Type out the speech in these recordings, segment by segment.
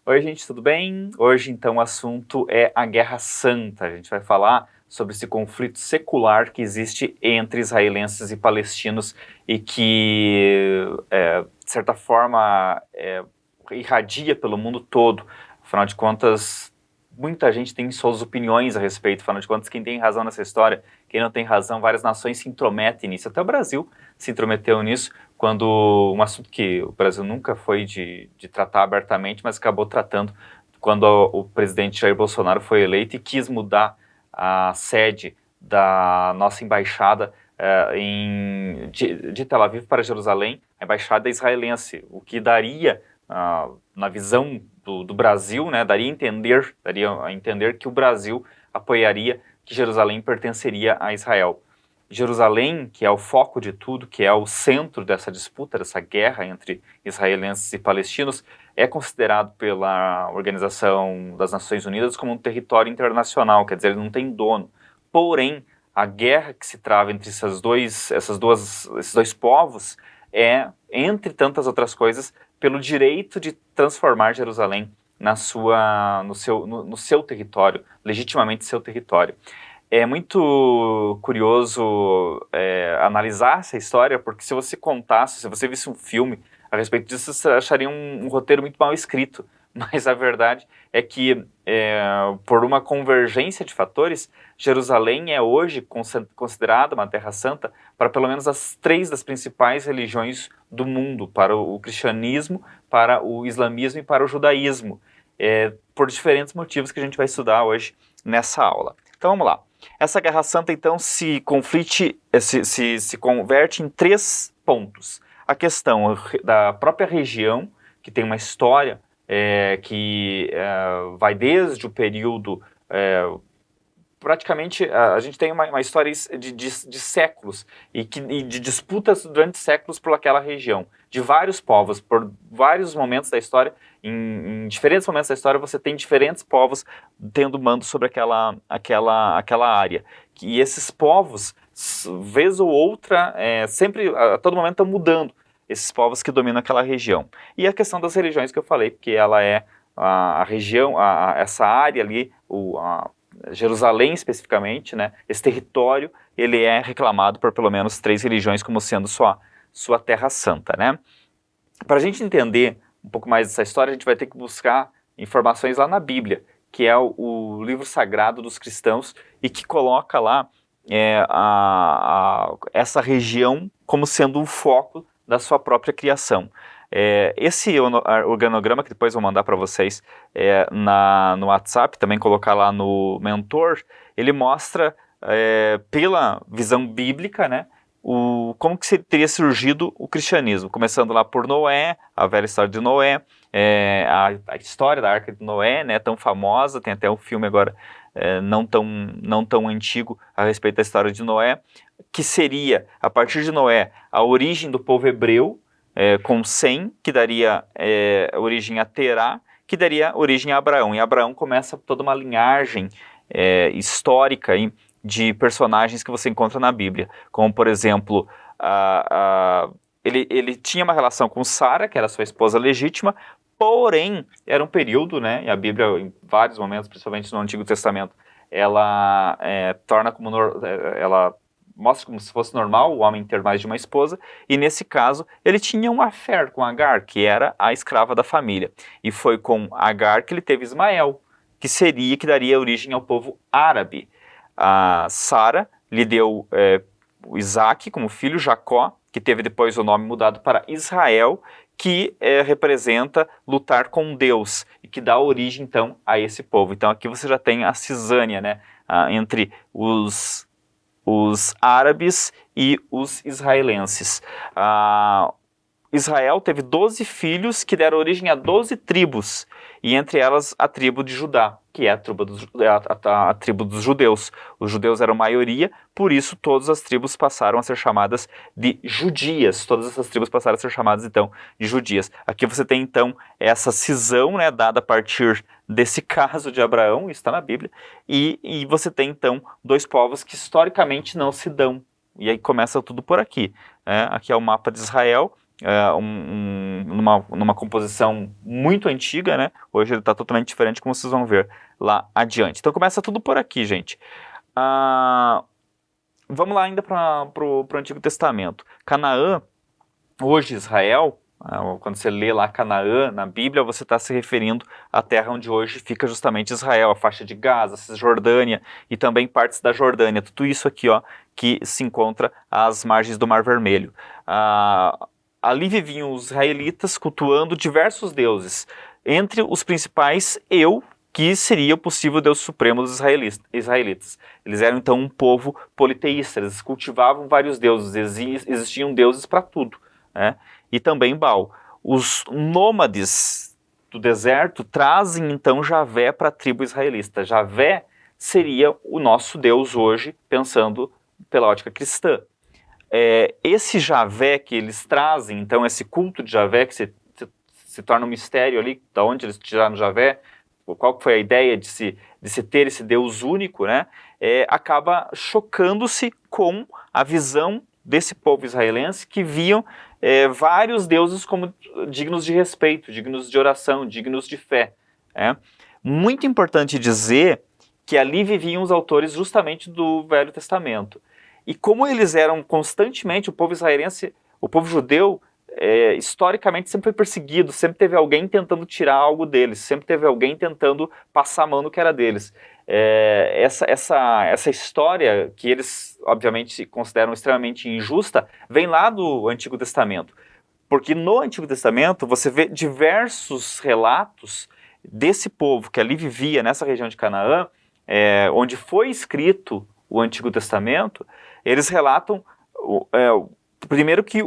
Oi, gente, tudo bem? Hoje, então, o assunto é a Guerra Santa. A gente vai falar sobre esse conflito secular que existe entre israelenses e palestinos e que, de certa forma, irradia pelo mundo todo. Afinal de contas, muita gente tem suas opiniões a respeito. Afinal de contas, quem tem razão nessa história, quem não tem razão, várias nações se intrometem nisso. Até o Brasil se intrometeu nisso, quando um assunto que o Brasil nunca foi de tratar abertamente, mas acabou tratando quando o presidente Jair Bolsonaro foi eleito e quis mudar a sede da nossa embaixada de Tel Aviv para Jerusalém, a embaixada israelense, o que daria, na visão do Brasil, né, daria a entender que o Brasil apoiaria que Jerusalém pertenceria a Israel. Jerusalém, que é o foco de tudo, que é o centro dessa disputa, dessa guerra entre israelenses e palestinos, é considerado pela Organização das Nações Unidas como um território internacional, quer dizer, ele não tem dono. Porém, a guerra que se trava entre esses dois povos é, entre tantas outras coisas, pelo direito de transformar Jerusalém no seu território, legitimamente seu território. É muito curioso analisar essa história, porque se você contasse, se você visse um filme a respeito disso, você acharia um roteiro muito mal escrito. Mas a verdade é que, por uma convergência de fatores, Jerusalém é hoje considerada uma terra santa para pelo menos as 3 das principais religiões do mundo, para o cristianismo, para o islamismo e para o judaísmo, por diferentes motivos que a gente vai estudar hoje nessa aula. Então vamos lá. Essa Guerra Santa, então, se converte em 3 pontos. A questão da própria região, que tem uma história que vai desde o período... praticamente, a gente tem uma história de séculos e de disputas durante séculos por aquela região, de vários povos, por vários momentos da história. Em diferentes momentos da história, você tem diferentes povos tendo mando sobre aquela área. E esses povos, vez ou outra, sempre, a todo momento, estão mudando, esses povos que dominam aquela região. E a questão das religiões que eu falei, porque ela é a região, essa área ali, Jerusalém especificamente, né, esse território, ele é reclamado por pelo menos 3 religiões como sendo sua terra santa, né? Para a gente entender um pouco mais dessa história, a gente vai ter que buscar informações lá na Bíblia, que é o livro sagrado dos cristãos e que coloca lá essa região como sendo o foco da sua própria criação. Esse organograma, que depois vou mandar para vocês no WhatsApp, também colocar lá no Mentor, ele mostra, pela visão bíblica, né, como que teria surgido o cristianismo, começando lá por Noé, a velha história de Noé, a história da Arca de Noé, né, tão famosa, tem até um filme agora não tão antigo a respeito da história de Noé, que seria, a partir de Noé, a origem do povo hebreu, com Sem, que daria origem a Terá, que daria origem a Abraão. E Abraão começa toda uma linhagem histórica aí, de personagens que você encontra na Bíblia, como, por exemplo, ele tinha uma relação com Sara, que era sua esposa legítima, porém, era um período, né, e a Bíblia, em vários momentos, principalmente no Antigo Testamento, ela ela mostra como se fosse normal o homem ter mais de uma esposa, e nesse caso ele tinha um affair com Agar, que era a escrava da família, e foi com Agar que ele teve Ismael, que daria origem ao povo árabe. A Sara lhe deu o Isaac como filho, Jacó, que teve depois o nome mudado para Israel, que representa lutar com Deus, e que dá origem então a esse povo. Então aqui você já tem a cisânia, né, entre os árabes e os israelenses. Israel teve 12 filhos que deram origem a 12 tribos, e entre elas a tribo de Judá, que é a tribo dos judeus. Os judeus eram maioria, por isso todas as tribos passaram a ser chamadas de judias. Todas essas tribos passaram a ser chamadas, então, de judias. Aqui você tem, então, essa cisão, né, dada a partir desse caso de Abraão, isso está na Bíblia, e você tem, então, 2 povos que historicamente não se dão. E aí começa tudo por aqui. Aqui é o mapa de Israel, numa composição muito antiga, né? Hoje ele está totalmente diferente, como vocês vão ver lá adiante. Então começa tudo por aqui, gente. Vamos lá ainda para o Antigo Testamento. Canaã, hoje Israel, quando você lê lá Canaã na Bíblia, você está se referindo à terra onde hoje fica justamente Israel, a faixa de Gaza, Cisjordânia e também partes da Jordânia. Tudo isso aqui, ó, que se encontra às margens do Mar Vermelho. Ali viviam os israelitas cultuando diversos deuses. Entre os principais, que seria o possível Deus supremo dos israelitas. Eles eram então um povo politeísta, eles cultivavam vários deuses, existiam deuses para tudo, né? E também Baal. Os nômades do deserto trazem então Javé para a tribo israelita. Javé seria o nosso Deus hoje, pensando pela ótica cristã. Esse Javé que eles trazem, então esse culto de Javé que se torna um mistério ali, da onde eles tiraram Javé, qual foi a ideia de se ter esse Deus único, né? Acaba chocando-se com a visão desse povo israelense que viam vários deuses como dignos de respeito, dignos de oração, dignos de fé. Muito importante dizer que ali viviam os autores justamente do Velho Testamento. E como eles eram constantemente, o povo israelense, o povo judeu, historicamente sempre foi perseguido, sempre teve alguém tentando tirar algo deles, sempre teve alguém tentando passar a mão no que era deles. Essa história, que eles obviamente consideram extremamente injusta, vem lá do Antigo Testamento. Porque no Antigo Testamento você vê diversos relatos desse povo que ali vivia nessa região de Canaã, onde foi escrito o Antigo Testamento. Eles relatam primeiro que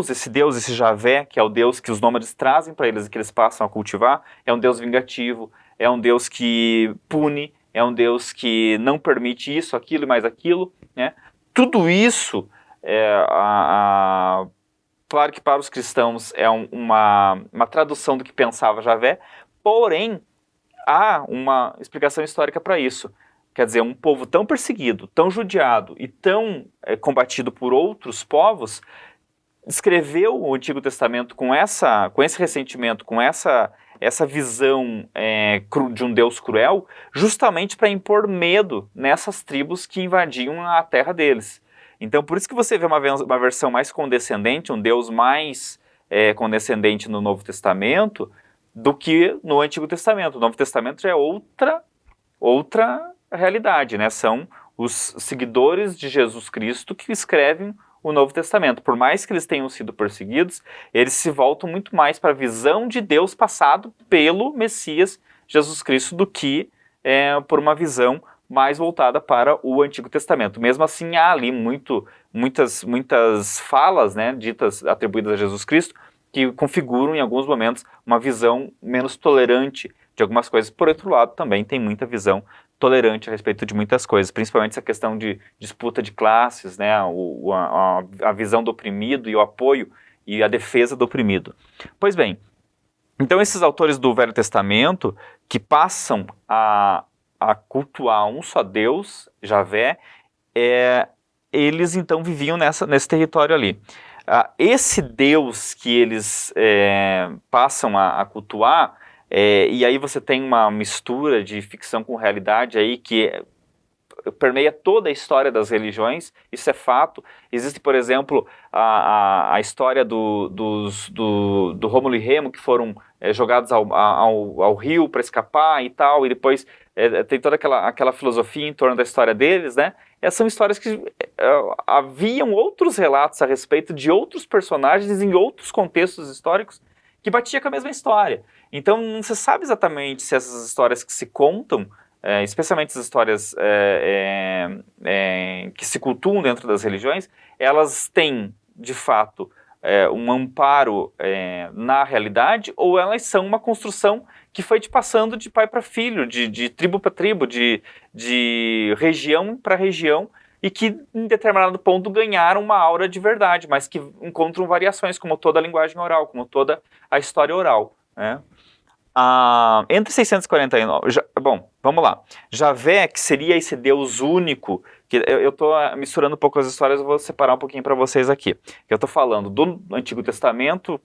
esse Javé, que é o Deus que os nômades trazem para eles e que eles passam a cultivar, é um Deus vingativo, é um Deus que pune, é um Deus que não permite isso, aquilo e mais aquilo, né? Tudo isso, claro que para os cristãos é uma tradução do que pensava Javé, porém há uma explicação histórica para isso. Quer dizer, um povo tão perseguido, tão judiado e tão combatido por outros povos, escreveu o Antigo Testamento com esse ressentimento, com essa visão de um Deus cruel, justamente para impor medo nessas tribos que invadiam a terra deles. Então, por isso que você vê uma versão mais condescendente, um Deus mais condescendente no Novo Testamento do que no Antigo Testamento. O Novo Testamento já é outra realidade, né? São os seguidores de Jesus Cristo que escrevem o Novo Testamento. Por mais que eles tenham sido perseguidos, eles se voltam muito mais para a visão de Deus passado pelo Messias Jesus Cristo do que por uma visão mais voltada para o Antigo Testamento. Mesmo assim, há ali muitas falas, né, ditas, atribuídas a Jesus Cristo, que configuram em alguns momentos uma visão menos tolerante de algumas coisas. Por outro lado, também tem muita visão tolerante a respeito de muitas coisas, principalmente essa questão de disputa de classes, né, a visão do oprimido e o apoio e a defesa do oprimido. Pois bem, então esses autores do Velho Testamento que passam a cultuar um só Deus, Javé, eles então viviam nesse território ali. Esse Deus que eles passam a cultuar, e aí você tem uma mistura de ficção com realidade aí que permeia toda a história das religiões, isso é fato. Existe, por exemplo, a história do Rômulo e Remo, que foram jogados ao rio para escapar e tal, e depois tem toda aquela filosofia em torno da história deles, né? Essas são histórias que haviam outros relatos a respeito de outros personagens em outros contextos históricos que batia com a mesma história. Então, não se sabe exatamente se essas histórias que se contam, especialmente as histórias que se cultuam dentro das religiões, elas têm, de fato, um amparo na realidade, ou elas são uma construção que foi passando de pai para filho, de tribo para tribo, de região para região, e que em determinado ponto ganharam uma aura de verdade, mas que encontram variações, como toda a linguagem oral, como toda a história oral, né? Entre 649, bom, vamos lá. Javé, que seria esse Deus único, que eu estou misturando um pouco as histórias, eu vou separar um pouquinho para vocês aqui. Eu estou falando do Antigo Testamento,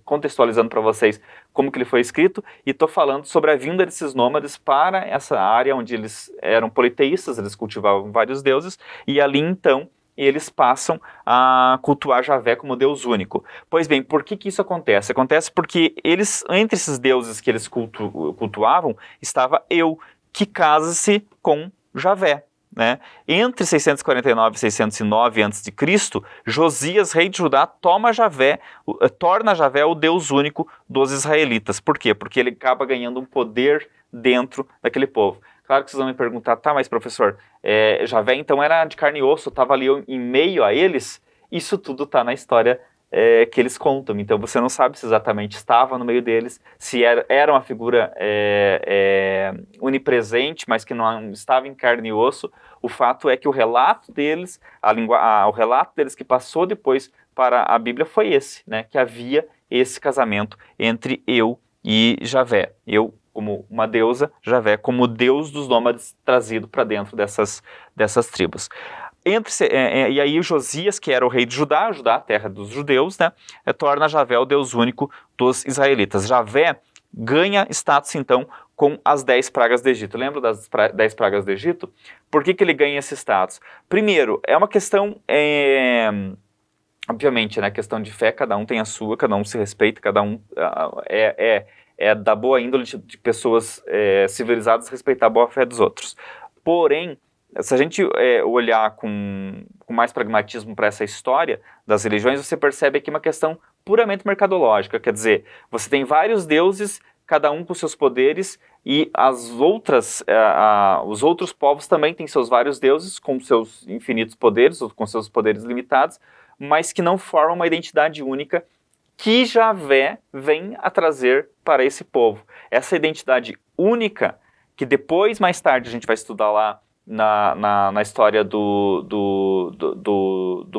contextualizando para vocês como que ele foi escrito, e estou falando sobre a vinda desses nômades para essa área onde eles eram politeístas, eles cultivavam vários deuses, e ali então eles passam a cultuar Javé como Deus único. Pois bem, por que isso acontece? Acontece porque eles, entre esses deuses que eles cultuavam, estava Eu, que casa-se com Javé. Né? Entre 649 e 609 a.C., Josias, rei de Judá, torna Javé o Deus único dos israelitas. Por quê? Porque ele acaba ganhando um poder dentro daquele povo. Claro que vocês vão me perguntar, tá, mas professor, Javé então era de carne e osso, estava ali em meio a eles? Isso tudo está na história que eles contam, então você não sabe se exatamente estava no meio deles, se era uma figura onipresente, mas que não estava em carne e osso. O fato é que o relato deles, o relato deles que passou depois para a Bíblia foi esse, né, que havia esse casamento entre Eu e Javé. Eu como uma deusa, Javé como deus dos nômades trazido para dentro dessas tribos. E aí Josias, que era o rei de Judá, a terra dos judeus, né, torna Javé o Deus único dos israelitas. Javé ganha status, então, com as 10 pragas do Egito. Lembra das 10 pragas do Egito? Por que ele ganha esse status? Primeiro, é uma questão, obviamente, né, questão de fé, cada um tem a sua, cada um se respeita, cada um é da boa índole de pessoas civilizadas respeitar a boa fé dos outros. Porém, se a gente olhar com mais pragmatismo para essa história das religiões, você percebe aqui uma questão puramente mercadológica. Quer dizer, você tem vários deuses, cada um com seus poderes, e os outros povos também têm seus vários deuses, com seus infinitos poderes, ou com seus poderes limitados, mas que não formam uma identidade única que Javé vem a trazer para esse povo. Essa identidade única, que depois, mais tarde, a gente vai estudar lá na história do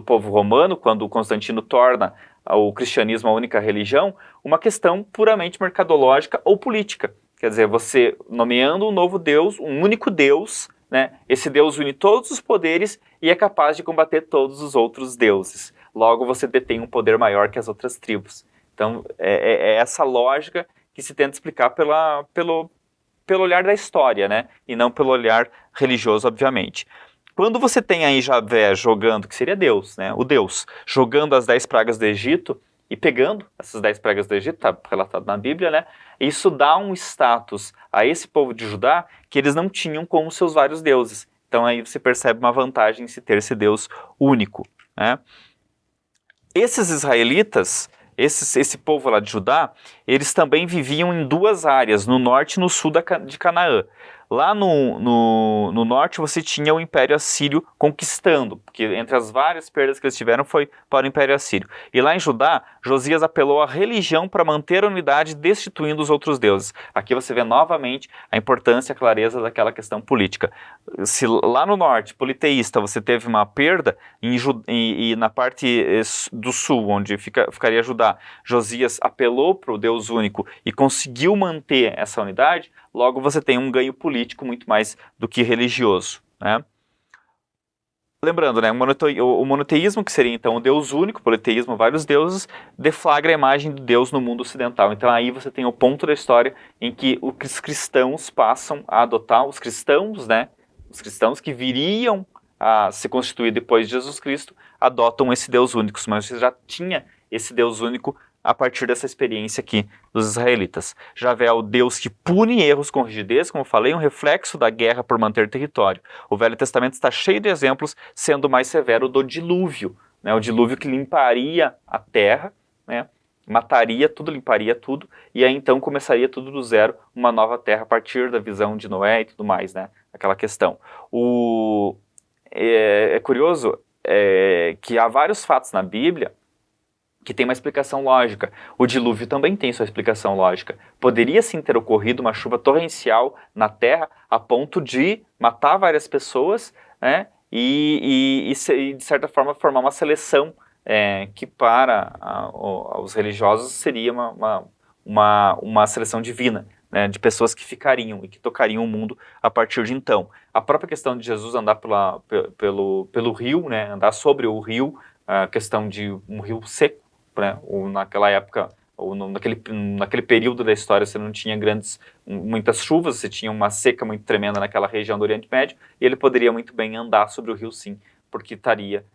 povo romano, quando Constantino torna o cristianismo a única religião, uma questão puramente mercadológica ou política. Quer dizer, você nomeando um novo Deus, um único Deus, né, esse Deus une todos os poderes e é capaz de combater todos os outros deuses. Logo, você detém um poder maior que as outras tribos. Então, é essa lógica que se tenta explicar pelo olhar da história, né? E não pelo olhar religioso, obviamente. Quando você tem aí Javé jogando, que seria Deus, né? O Deus, jogando as 10 pragas do Egito e pegando essas 10 pragas do Egito, está relatado na Bíblia, né? Isso dá um status a esse povo de Judá que eles não tinham como seus vários deuses. Então aí você percebe uma vantagem em se ter esse Deus único, né? Esses israelitas, esse povo lá de Judá, eles também viviam em duas áreas, no norte e no sul de Canaã. Lá no norte você tinha o Império Assírio conquistando, porque entre as várias perdas que eles tiveram foi para o Império Assírio. E lá em Judá, Josias apelou à religião para manter a unidade, destituindo os outros deuses. Aqui você vê novamente a importância e a clareza daquela questão política. Se lá no norte, politeísta, você teve uma perda, e na parte do sul, onde ficaria Judá, Josias apelou para o Deus único e conseguiu manter essa unidade, logo você tem um ganho político muito mais do que religioso, né? Lembrando, né, o monoteísmo, que seria então o Deus único, politeísmo, vários deuses, deflagra a imagem de Deus no mundo ocidental. Então aí você tem o ponto da história em que os cristãos passam a adotar, os cristãos, né, os cristãos que viriam a se constituir depois de Jesus Cristo, adotam esse Deus único, mas você já tinha esse Deus único a partir dessa experiência aqui dos israelitas. Javé é o Deus que pune erros com rigidez, como eu falei, um reflexo da guerra por manter território. O Velho Testamento está cheio de exemplos, sendo mais severo do dilúvio, né? O dilúvio que limparia a terra, né? Mataria tudo, limparia tudo, e aí então começaria tudo do zero, uma nova terra a partir da visão de Noé e tudo mais, né? Aquela questão. É curioso que há vários fatos na Bíblia que tem uma explicação lógica. O dilúvio também tem sua explicação lógica. Poderia sim ter ocorrido uma chuva torrencial na Terra a ponto de matar várias pessoas, né, e de certa forma formar uma seleção que para os religiosos seria uma seleção divina, né, de pessoas que ficariam e que tocariam o mundo a partir de então. A própria questão de Jesus andar pelo rio, né, andar sobre o rio, a questão de um rio seco, né, ou naquela época, ou naquele período da história você não tinha muitas chuvas, você tinha uma seca muito tremenda naquela região do Oriente Médio, e ele poderia muito bem andar sobre o rio sim, porque estaria...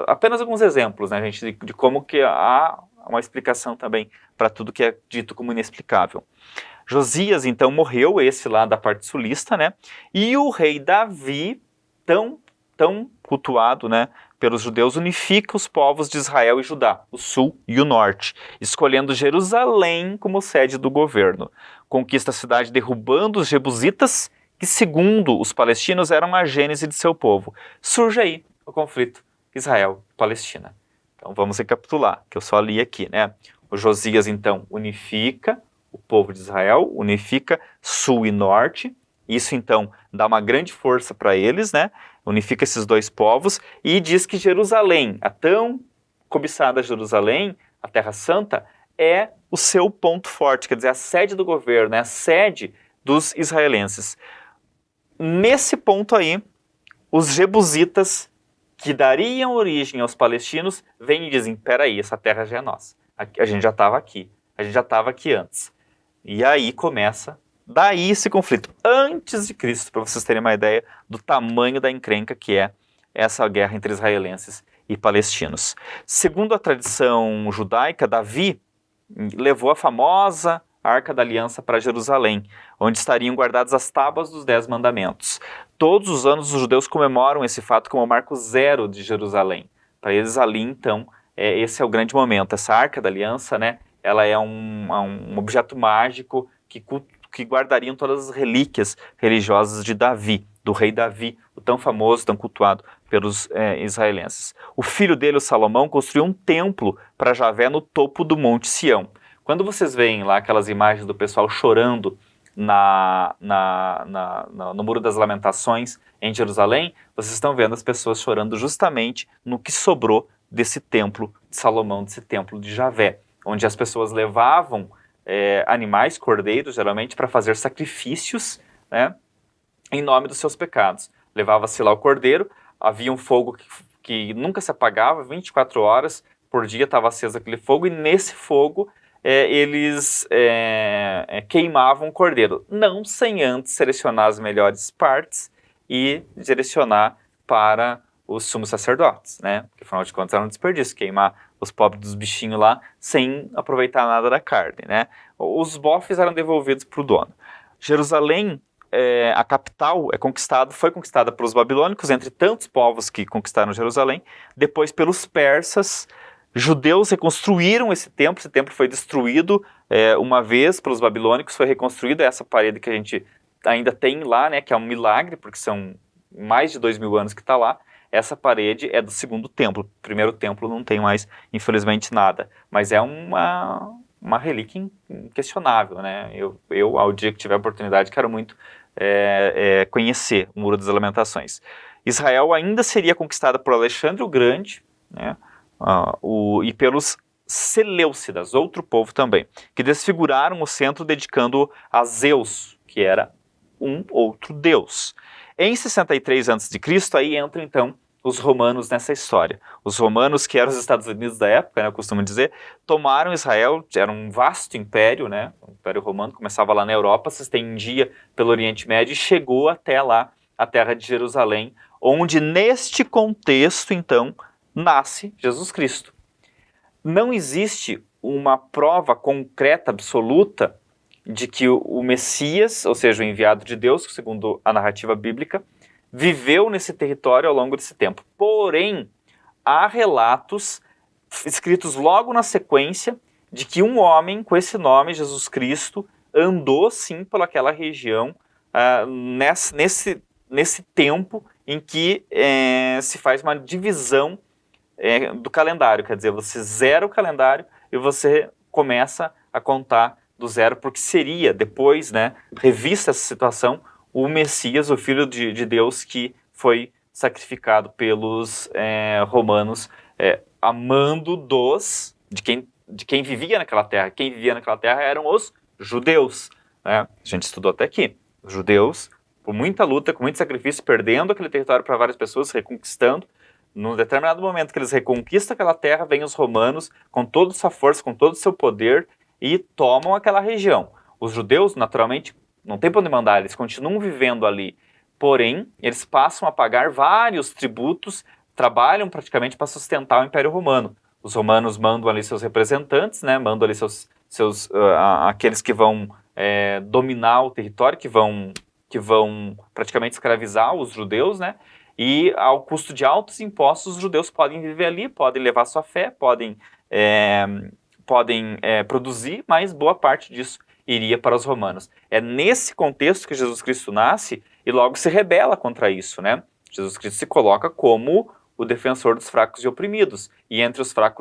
apenas alguns exemplos, né, gente, de como que há uma explicação também para tudo que é dito como inexplicável. Josias, então, morreu, esse lá da parte sulista, né? E o rei Davi, tão cultuado, né, pelos judeus, unifica os povos de Israel e Judá, o sul e o norte, escolhendo Jerusalém como sede do governo. Conquista a cidade derrubando os jebusitas, que, segundo os palestinos, eram a gênese de seu povo. Surge aí o conflito Israel-Palestina. Então vamos recapitular, que eu só li aqui, né? O Josias, então, unifica o povo de Israel, unifica sul e norte. Isso, então, dá uma grande força para eles, né? Unifica esses dois povos e diz que Jerusalém, a tão cobiçada Jerusalém, a Terra Santa, é o seu ponto forte, quer dizer, a sede do governo, é a sede dos israelenses. Nesse ponto aí, os jebusitas, que dariam origem aos palestinos, vêm e dizem, peraí, essa terra já é nossa, a gente já estava aqui, a gente já estava aqui antes. E aí começa, daí esse conflito, antes de Cristo, para vocês terem uma ideia do tamanho da encrenca que é essa guerra entre israelenses e palestinos. Segundo a tradição judaica, Davi levou a famosa Arca da Aliança para Jerusalém, onde estariam guardadas as tábuas dos 10 mandamentos. Todos os anos os judeus comemoram esse fato como o marco zero de Jerusalém. Para eles ali, então, esse é o grande momento. Essa Arca da Aliança, né, ela é um objeto mágico que guardariam todas as relíquias religiosas de Davi, do rei Davi, o tão famoso, tão cultuado pelos israelenses. O filho dele, o Salomão, construiu um templo para Javé no topo do Monte Sião. Quando vocês veem lá aquelas imagens do pessoal chorando no Muro das Lamentações em Jerusalém, vocês estão vendo as pessoas chorando justamente no que sobrou desse templo de Salomão, desse templo de Javé, onde as pessoas levavam animais, cordeiros, geralmente, para fazer sacrifícios, né, em nome dos seus pecados. Levava-se lá o cordeiro, havia um fogo que nunca se apagava, 24 horas por dia estava aceso aquele fogo, e nesse fogo eles queimavam o cordeiro, não sem antes selecionar as melhores partes e direcionar para os sumos sacerdotes, né? Porque, afinal de contas, era um desperdício queimar os pobres dos bichinhos lá sem aproveitar nada da carne, né? Os bofes eram devolvidos para o dono. Jerusalém, a capital, foi conquistada pelos babilônicos, entre tantos povos que conquistaram Jerusalém, depois pelos persas. Judeus reconstruíram esse templo foi destruído uma vez pelos babilônicos, foi reconstruído essa parede que a gente ainda tem lá, né, que é um milagre, porque são mais de 2000 anos que está lá. Essa parede é do segundo templo, o primeiro templo não tem mais, infelizmente, nada, mas é uma relíquia inquestionável, né? Eu, ao dia que tiver a oportunidade, quero muito conhecer o Muro das Lamentações. Israel ainda seria conquistada por Alexandre o Grande, né? E pelos Seleucidas, outro povo também, que desfiguraram o centro dedicando-o a Zeus, que era um outro deus. Em 63 a.C., aí entram então os romanos nessa história. Os romanos, que eram os Estados Unidos da época, né, eu costumo dizer, tomaram Israel, era um vasto império, né? O Império Romano começava lá na Europa, se estendia pelo Oriente Médio e chegou até lá, a terra de Jerusalém, onde neste contexto, então, nasce Jesus Cristo. Não existe uma prova concreta, absoluta, de que o Messias, ou seja, o enviado de Deus, segundo a narrativa bíblica, viveu nesse território ao longo desse tempo. Porém, há relatos escritos logo na sequência de que um homem com esse nome, Jesus Cristo, andou sim pelaquela região nesse tempo em que se faz uma divisão do calendário. Quer dizer, você zera o calendário e você começa a contar do zero, porque seria depois, né, revista essa situação, o Messias, o Filho de Deus, que foi sacrificado pelos romanos, a mando de quem vivia naquela terra. Quem vivia naquela terra eram os judeus, né? A gente estudou até aqui. Os judeus, por muita luta, com muito sacrifício, perdendo aquele território para várias pessoas, reconquistando. Num determinado momento que eles reconquistam aquela terra, vêm os romanos com toda essa força, com todo o seu poder e tomam aquela região. Os judeus, naturalmente, não tem para onde mandar, eles continuam vivendo ali. Porém, eles passam a pagar vários tributos, trabalham praticamente para sustentar o Império Romano. Os romanos mandam ali seus representantes, né, mandam ali aqueles que vão dominar o território, que vão praticamente escravizar os judeus, né? E ao custo de altos impostos, os judeus podem viver ali, podem levar sua fé, podem produzir, mas boa parte disso iria para os romanos. É nesse contexto que Jesus Cristo nasce e logo se rebela contra isso, né? Jesus Cristo se coloca como o defensor dos fracos e oprimidos. E entre os fracos